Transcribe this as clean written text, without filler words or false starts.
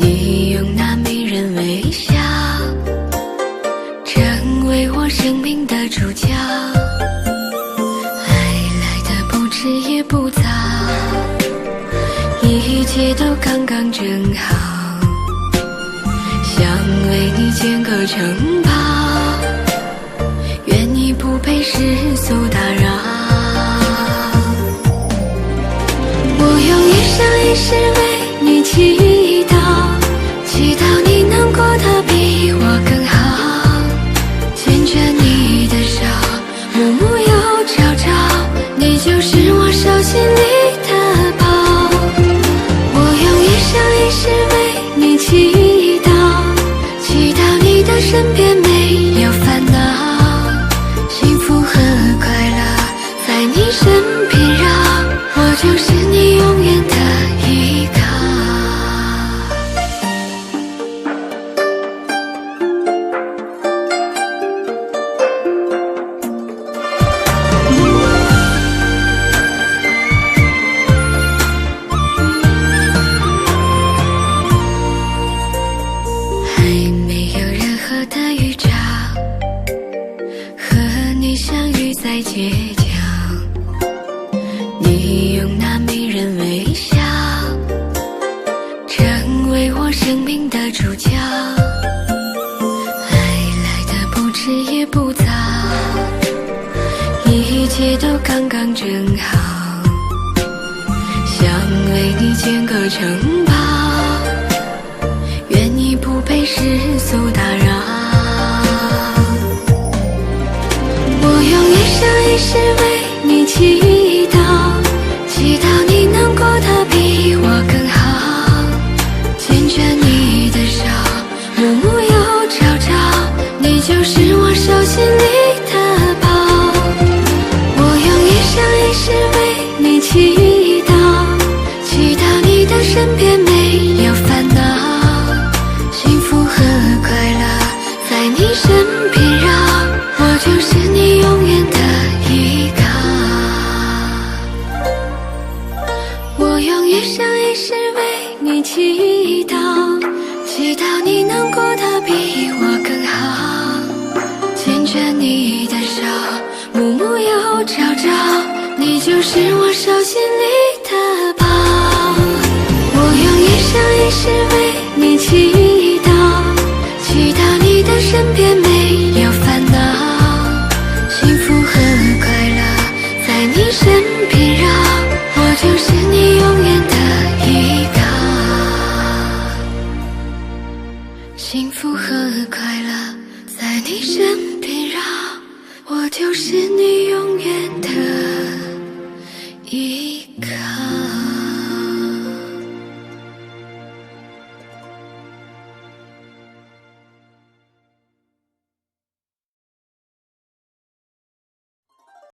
你用那迷人微笑成为我生命的主角，爱来的不迟也不早，一切都刚刚正好，想为你建个城堡，愿你不被世俗打扰。我用一生一世为你祈祷，祈祷你能过得比我更好，牵着你的手，暮暮又朝朝，你就是我手心里的宝。我用一生一世为你祈祷，祈祷你的身边没有烦恼，幸福和快乐在你身边绕，我就是你永远的依靠。还没有任何的预兆，和你相遇在街角，你用那迷人微笑成为我生命的主角，爱来的不迟也不早，一切都刚刚正好，想为你建个城堡，愿你不被世俗打扰。我用一生一世为你祈祷，祈祷你能过得比我更好，牵着你的手，暮暮又朝朝，你就是我手心里的宝。我用一生一世为你祈祷，祈祷你的身边没有烦恼，幸福和快乐在你身边绕，我就是你永远的依靠。我用一生一世为你祈祷，祈祷你能过得比我更好，牵着你的手，暮暮又朝朝，你就是我手